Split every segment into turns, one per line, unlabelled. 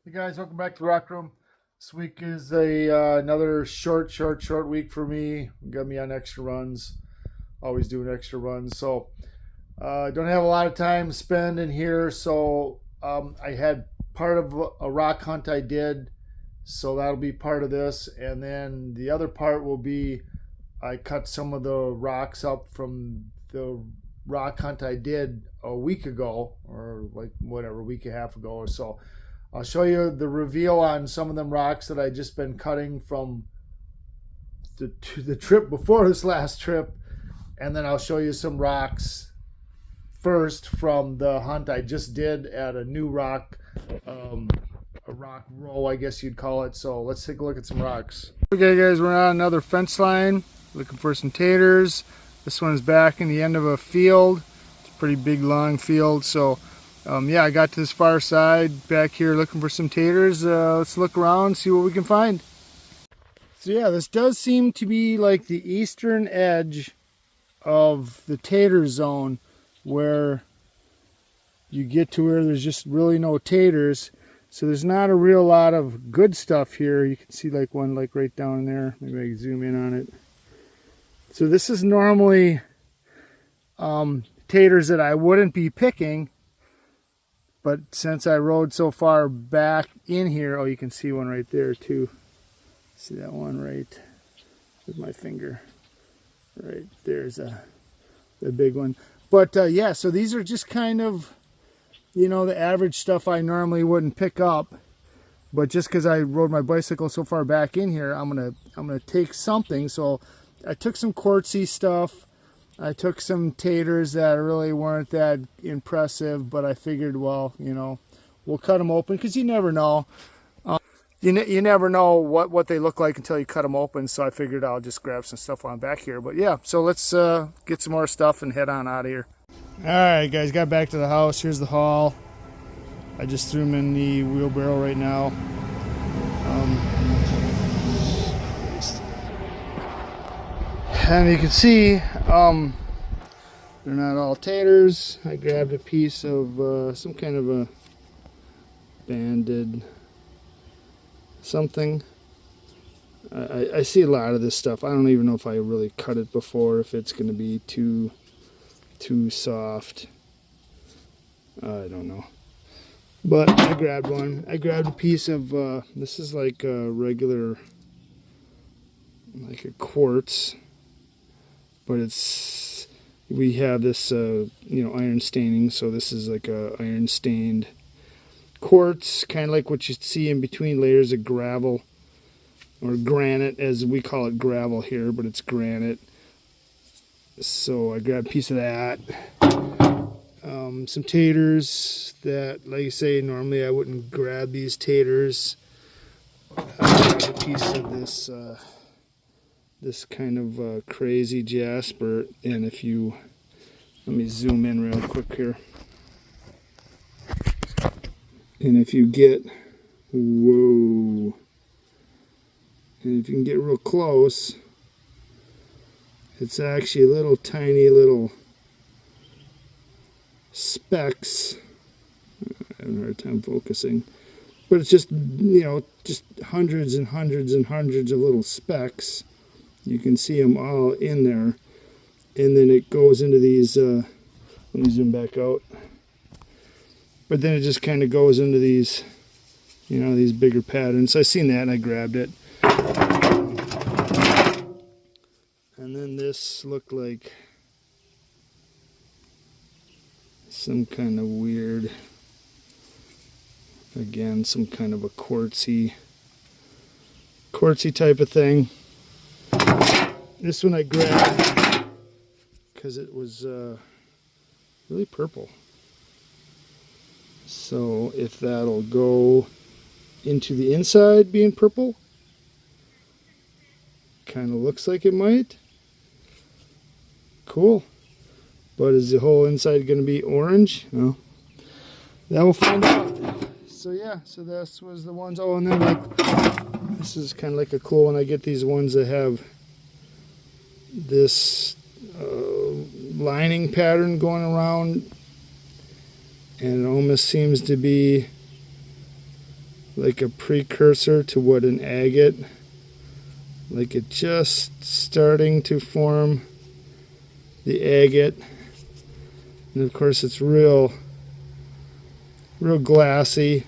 Hey guys, welcome back to Rock Room. This week is another short week for me. Got me on extra runs. Always doing extra runs, so don't have a lot of time to spend in here. So I had part of a rock hunt I did, so that'll be part of this, and then the other part will be I cut some of the rocks up from the rock hunt I did a week ago, or like whatever, a week and a half ago or so. I'll show you the reveal on some of them rocks that I just been cutting from the trip before this last trip, and then I'll show you some rocks first from the hunt I just did at a new rock, a rock row, I guess you'd call it. So let's take a look at some rocks. Okay guys, we're on another fence line looking for some taters. This one's back in the end of a field. It's a pretty big long field, so yeah, I got to this far side back here looking for some taters. Let's look around, see what we can find. So yeah, this does seem to be like the eastern edge of the tater zone, where you get to where there's just really no taters. So there's not a real lot of good stuff here. You can see like one like right down there. Maybe I can zoom in on it. So this is normally taters that I wouldn't be picking. But since I rode so far back in here, oh, you can see one right there too. See that one right with my finger? Right there's the big one. But yeah, so these are just kind of, you know, the average stuff I normally wouldn't pick up. But just because I rode my bicycle so far back in here, I'm gonna take something. So I took some quartzy stuff. I took some taters that really weren't that impressive, but I figured, well, you know, we'll cut them open because you never know. You never know what they look like until you cut them open, so I figured I'll just grab some stuff on back here. But yeah, so let's get some more stuff and head on out of here. All right, guys, got back to the house. Here's the haul. I just threw them in the wheelbarrow right now. And you can see they're not all taters. I grabbed a piece of some kind of a banded something. I see a lot of this stuff. I don't even know if I really cut it before, if it's going to be too soft. I don't know. But I grabbed one. I grabbed a piece of, this is like a regular, like a quartz. But it's, we have this, you know, iron staining, so this is like a iron stained quartz, kind of like what you see in between layers of gravel, or granite, as we call it gravel here, but it's granite. So I grabbed a piece of that. Some taters that, like I say, normally I wouldn't grab these taters. I grabbed a piece of this this kind of crazy jasper, and if you, let me zoom in real quick here, and if you get, whoa, and if you can get real close, it's actually little tiny little specks. I'm having a hard time focusing, but it's just, you know, just hundreds and hundreds and hundreds of little specks. You can see them all in there, and then it goes into these, let me zoom back out, but then it just kind of goes into these, you know, these bigger patterns. So I seen that and I grabbed it. And then this looked like some kind of weird, again, some kind of a quartzy type of thing. This one I grabbed because it was really purple. So if that'll go into the inside being purple, kind of looks like it might. Cool. But is the whole inside going to be orange? No. That we'll find out. So yeah, so this was the ones. Oh, and then like, this is kind of like a cool one. I get these ones that have this lining pattern going around, and it almost seems to be
like a precursor to what an agate, like it just starting to form the agate. And of course it's real glassy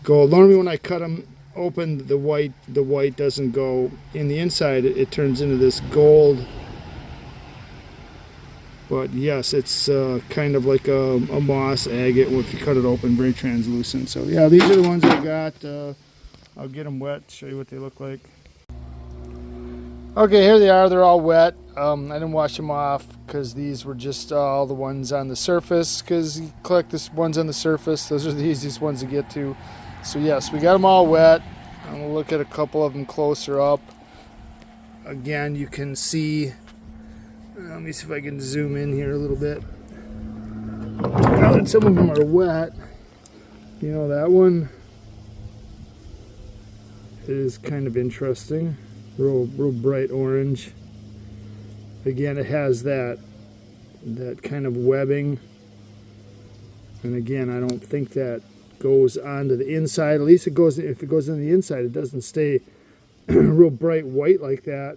gold. Normally when I cut them open, the white doesn't go in the inside. It turns into this gold. But yes, it's kind of like a moss agate if you cut it open, very translucent. So yeah, these are the ones I got. I'll get them wet, show you what they look like. Okay, here they are. They're all wet. I didn't wash them off because these were just all the ones on the surface, because you collect the ones on the surface. Those are the easiest ones to get to. So yes, we got them all wet. I'm gonna look at a couple of them closer up. Again, you can see, let me see if I can zoom in here a little bit. Now that some of them are wet, you know, that one is kind of interesting. Real bright orange. Again, it has that kind of webbing. And again, I don't think that goes onto the inside. At least it goes, if it goes on the inside, it doesn't stay real bright white like that.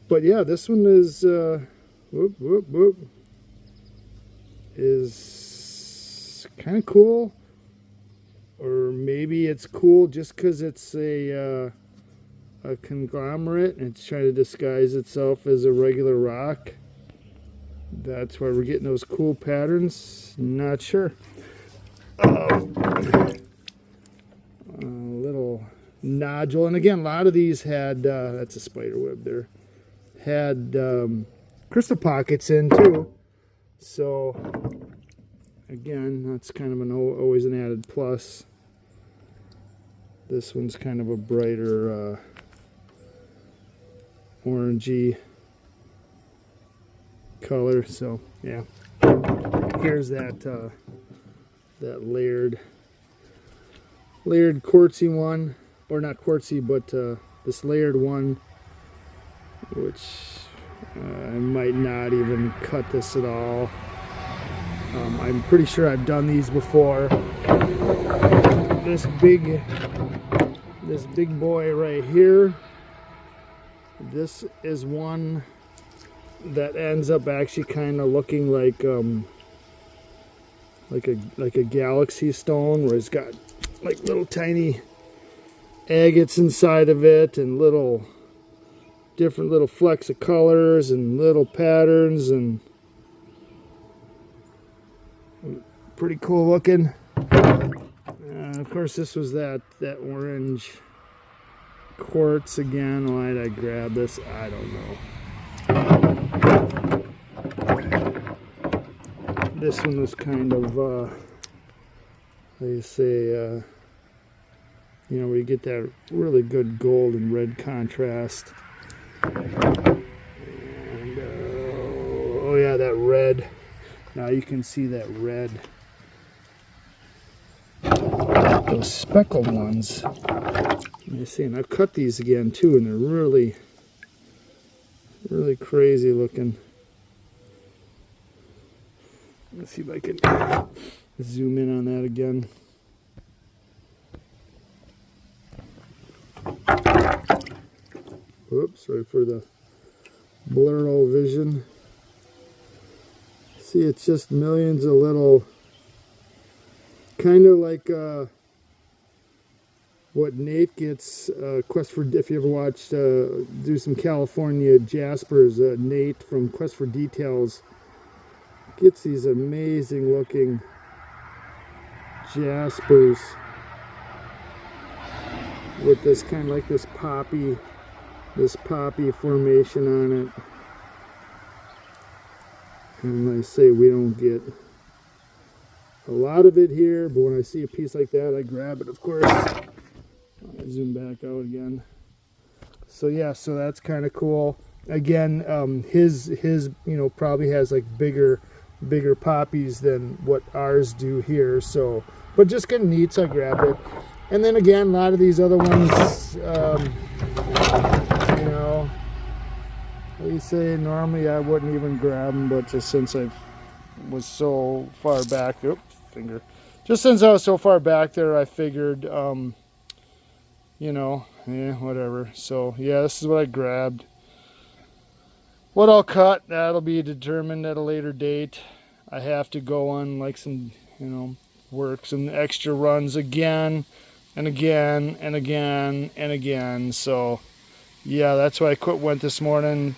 But yeah, this one is is kind of cool. Or maybe it's cool just because it's a conglomerate and it's trying to disguise itself as a regular rock. That's why we're getting those cool patterns. Not sure. A little nodule, and again, a lot of these had that's a spider web there. Had crystal pockets in too. So again, that's kind of always an added plus. This one's kind of a brighter orangey color. So yeah, here's that that layered quartzy one, or not quartzy, but this layered one, which I might not even cut this at all. I'm pretty sure I've done these before. This big boy right here, this is one that ends up actually kind of looking like a galaxy stone, where it's got like little tiny agates inside of it, and different little flecks of colors and little patterns, and pretty cool looking. And of course, this was that orange quartz again. Why did I grab this? I don't know. This one was kind of, they say, you know, where you get that really good gold and red contrast. And, oh yeah, that red. Now you can see that red. Those speckled ones. You see, and I've cut these again too, and they're really crazy looking. Let's see if I can zoom in on that again. Whoops, sorry for the blurry vision. See, it's just millions of little, kind of like what Nate gets, Quest for, if you ever watched, do some California Jaspers, Nate from Quest for Details gets these amazing looking Jaspers with this kind of like this poppy formation on it. And I say we don't get a lot of it here, but when I see a piece like that, I grab it, of course. I'll zoom back out again. So yeah, so that's kind of cool. Again, his you know, probably has like bigger poppies than what ours do here. So, but just kind of neat, so I grabbed it. And then again, a lot of these other ones, you know, like you say, normally I wouldn't even grab them, but just since I was so far back, just since I was so far back there, I figured, whatever. So yeah, this is what I grabbed. What I'll cut, that'll be determined at a later date. I have to go on like some, work some extra runs again and again and again and again. So yeah, that's why I went this morning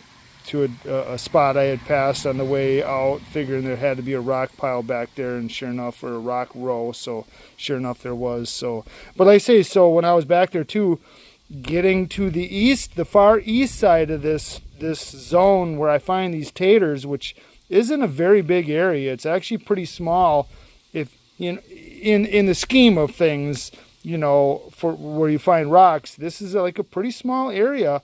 to a spot I had passed on the way out, figuring there had to be a rock pile back there, and sure enough, or a rock row. So sure enough, there was. So, but like I say, so when I was back there too, getting to the east, the far east side of this zone where I find these taters, which isn't a very big area. It's actually pretty small, if in the scheme of things. For where you find rocks, this is like a pretty small area.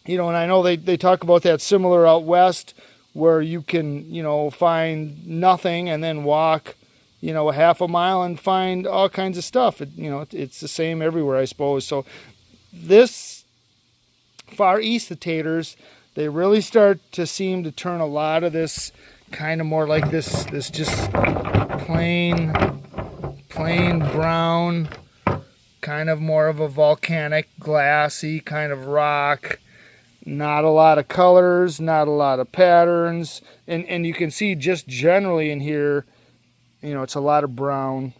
And I know they talk about that similar out west where you can, find nothing and then walk, a half a mile and find all kinds of stuff. It's the same everywhere, I suppose. So this far east of taters, they really start to seem to turn a lot of this kind of more like this just plain brown, kind of more of a volcanic, glassy kind of rock. Not a lot of colors, not a lot of patterns. And you can see just generally in here, it's a lot of brown,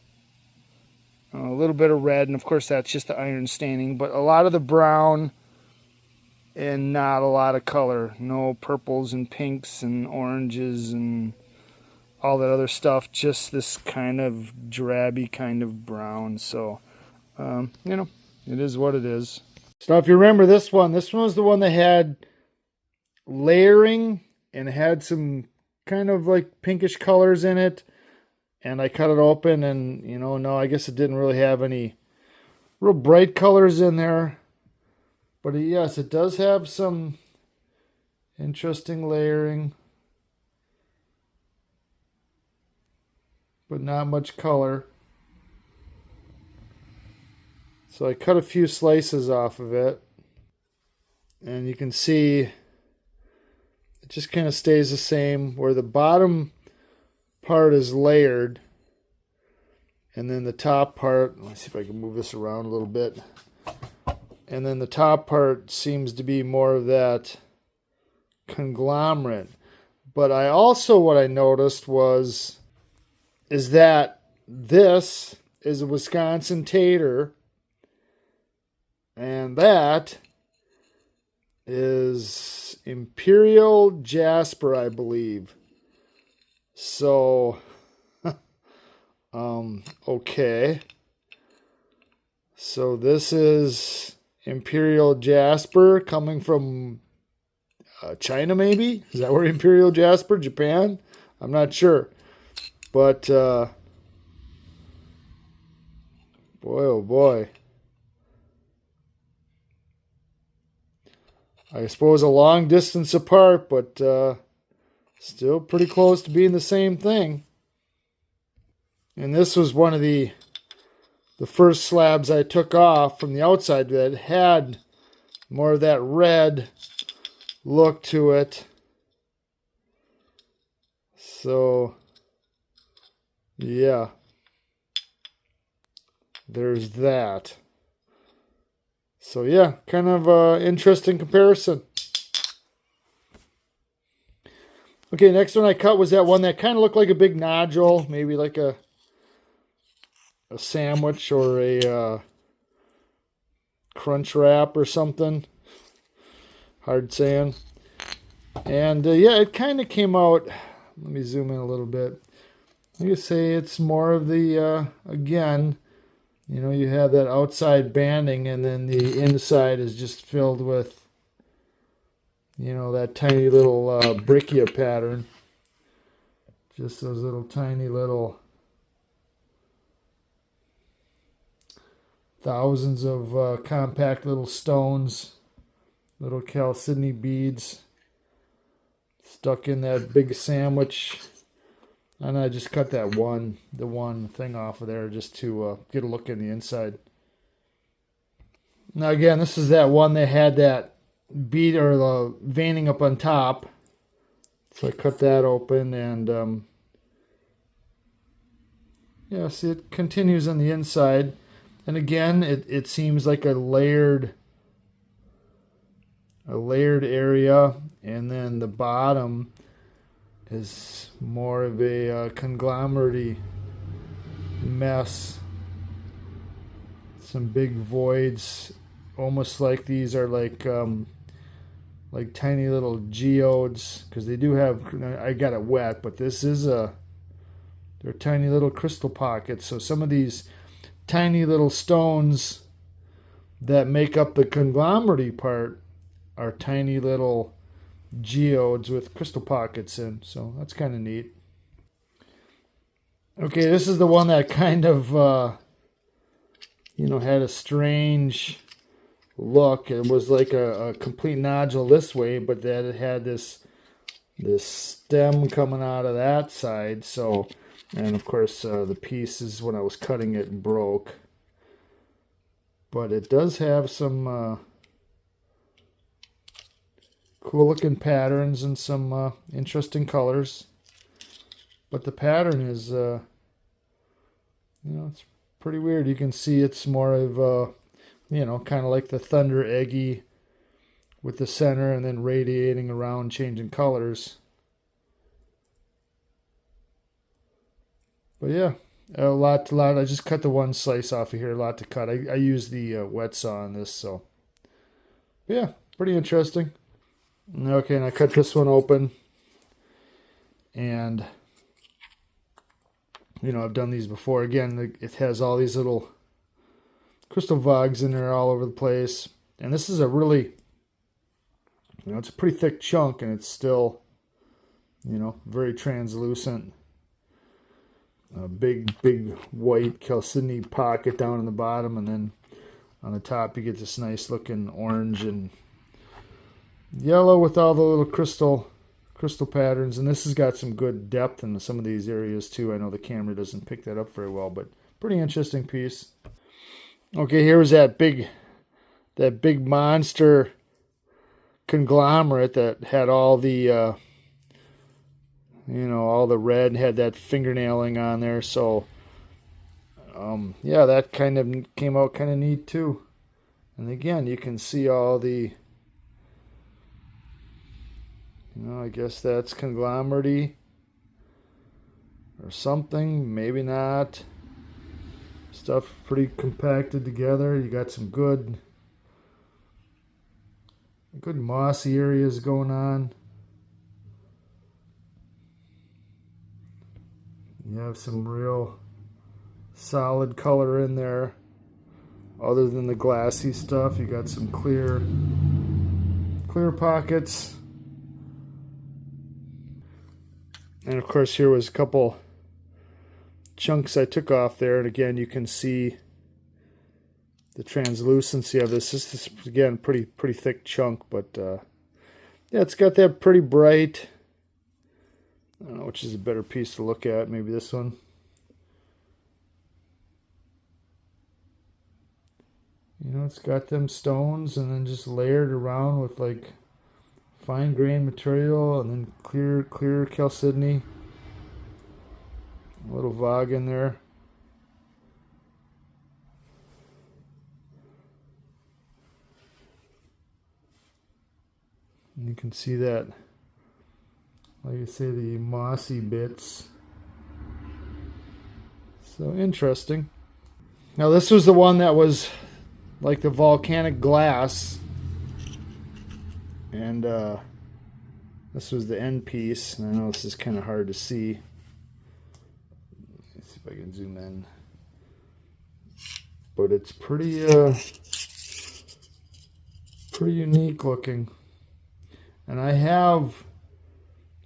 a little bit of red, and of course that's just the iron staining, but a lot of the brown and not a lot of color. No purples and pinks and oranges and all that other stuff, just this kind of drabby kind of brown. So, it is what it is. So if you remember this one was the one that had layering and had some kind of like pinkish colors in it. And I cut it open and, no, I guess it didn't really have any real bright colors in there. But yes, it does have some interesting layering, but not much color. So I cut a few slices off of it, and you can see it just kind of stays the same, where the bottom part is layered, and then the top part, let's see if I can move this around a little bit, and then the top part seems to be more of that conglomerate. But what I noticed is that this is a Wisconsin tater, and that is Imperial Jasper, I believe. So, okay. So this is Imperial Jasper coming from China, maybe? Is that where Imperial Jasper? Japan? I'm not sure. But, boy, oh boy. I suppose a long distance apart, but still pretty close to being the same thing. And this was one of the first slabs I took off from the outside that had more of that red look to it. So, yeah. There's that. So yeah, kind of interesting comparison. Okay, next one I cut was that one that kind of looked like a big nodule, maybe like a sandwich or a crunch wrap or something. Hard saying. And yeah, it kind of came out. Let me zoom in a little bit. I can say it's more of the, again, you have that outside banding, and then the inside is just filled with, that tiny little brachia pattern. Just those little tiny little thousands of compact little stones, little chalcedony beads stuck in that big sandwich. And I just cut the one thing off of there just to get a look in the inside. Now again, this is that one that had that bead or the veining up on top. So I cut that open, and Yeah, see, it continues on the inside. And again, it seems like a layered area, and then the bottom is more of a conglomerate mess. Some big voids, almost like these are like tiny little geodes, because they do have. I got it wet, but this is they're tiny little crystal pockets. So some of these tiny little stones that make up the conglomerate part are tiny little geodes with crystal pockets in. So that's kind of neat. Okay, this is the one that kind of had a strange look. It was like a complete nodule this way, but that it had this stem coming out of that side. So, and of course the pieces when I was cutting it broke. But it does have some cool looking patterns and some interesting colors. But the pattern is it's pretty weird. You can see it's more of kind of like the thunder eggy with the center and then radiating around, changing colors. But yeah, a lot. I just cut the one slice off of here. A lot to cut. I use the wet saw on this, so but yeah, pretty interesting. Okay, and I cut this one open, and I've done these before. Again, it has all these little crystal vugs in there all over the place, and this is a really, it's a pretty thick chunk, and it's still, very translucent. A big white chalcedony pocket down in the bottom, and then on the top you get this nice looking orange and yellow with all the little crystal patterns. And this has got some good depth in some of these areas too. I know the camera doesn't pick that up very well, but pretty interesting piece. Okay, here was that big monster conglomerate that had all the all the red, had that fingernailing on there. So yeah, that kind of came out kind of neat too. And again, you can see all the, I guess that's conglomerate or something, maybe not. Stuff pretty compacted together. You got some good mossy areas going on. You have some real solid color in there. Other than the glassy stuff, you got some clear pockets. And of course here was a couple chunks I took off there, and again you can see the translucency of this. This is again pretty thick chunk, but yeah, it's got that pretty bright, I don't know which is a better piece to look at, maybe this one. It's got them stones and then just layered around with like fine grained material and then clear chalcedony. A little vog in there. And you can see that, like I say, the mossy bits. So interesting. Now this was the one that was like the volcanic glass, and this was the end piece. And I know this is kind of hard to see. Let's see if I can zoom in. But it's pretty unique looking. And I have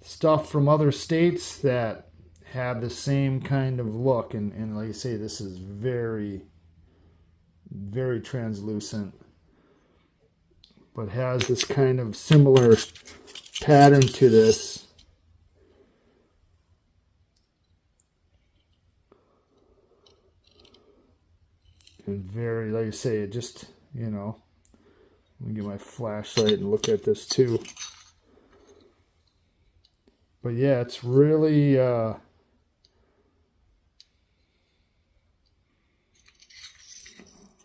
stuff from other states that have the same kind of look, and like I say, this is very translucent, but has this kind of similar pattern to this. And very, like I say, it just, let me get my flashlight and look at this too. But yeah, it's really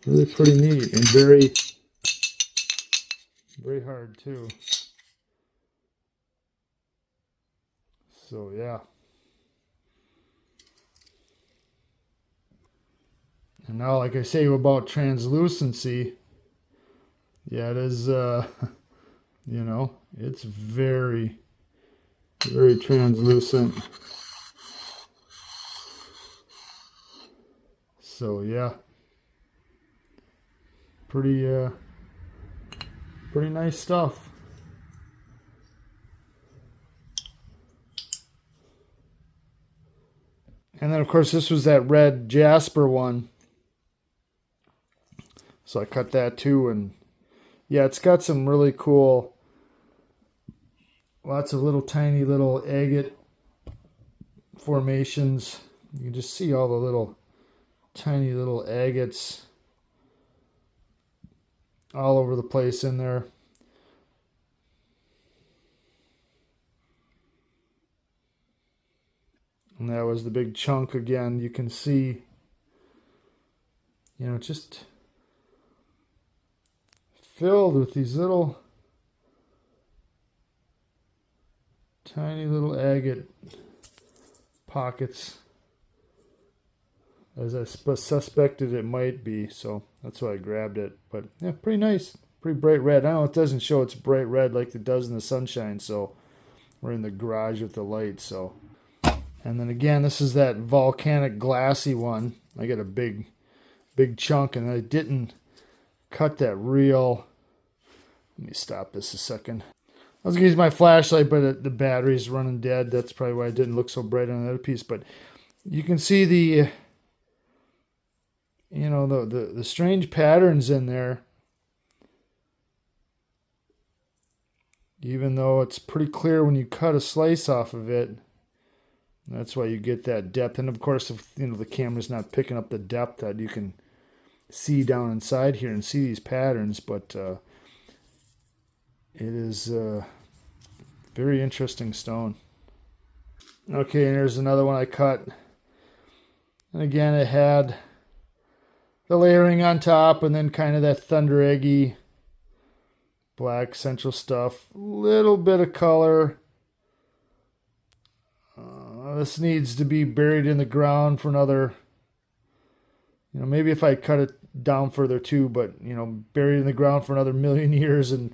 Really pretty neat and very, very hard too. So yeah. And now, like I say about translucency, yeah, it is, you know, it's very, very translucent. So yeah, pretty, pretty nice stuff. And then of course this was that red jasper one. So I cut that too, and yeah, it's got some really cool, lots of little tiny little agate formations. You can just see all the little tiny little agates all over the place in there. And that was the big chunk again. You can see, you know, just filled with these little tiny little agate pockets, as I suspected it might be. So that's why I grabbed it. But yeah, pretty nice, pretty bright red. I know it doesn't show it's bright red like it does in the sunshine, so we're in the garage with the light. So, and then again, this is that volcanic glassy one. I got a big chunk, and I didn't cut that real. Let me stop this a second. I was gonna use my flashlight, but the battery's running dead. That's probably why it didn't look so bright on the other piece. But you can see the, you know, the strange patterns in there. Even though it's pretty clear when you cut a slice off of it. That's why you get that depth. And of course, if you know the camera's not picking up the depth that you can see down inside here and see these patterns, but it is a very interesting stone. Okay, and here's another one I cut. And again, it had the layering on top and then kind of that thunder eggy black central stuff. Little bit of color. This needs to be buried in the ground for another, you know, maybe if I cut it down further too, but, you know, buried in the ground for another million years and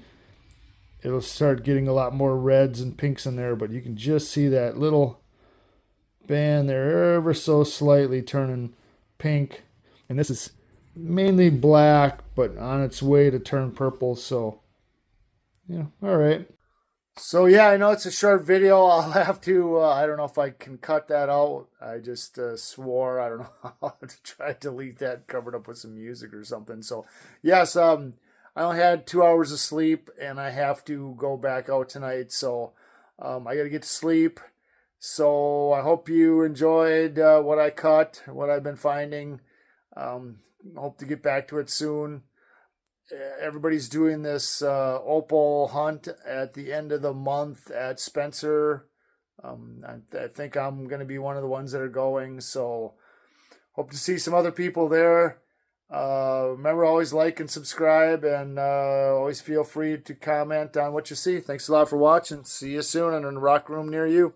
it'll start getting a lot more reds and pinks in there. But you can just see that little band there ever so slightly turning pink. And this is mainly black, but on its way to turn purple. So, yeah, all right. So yeah, I know it's a short video. I'll have to, I don't know if I can cut that out. I just swore, I don't know how to try to delete that, covered up with some music or something. So yes, I only had 2 hours of sleep and I have to go back out tonight. So I got to get to sleep. So I hope you enjoyed what I cut, what I've been finding. Hope to get back to it soon. Everybody's doing this opal hunt at the end of the month at Spencer. I think I'm going to be one of the ones that are going. So hope to see some other people there. Remember, always like and subscribe, and always feel free to comment on what you see. Thanks a lot for watching. See you soon in a rock room near you.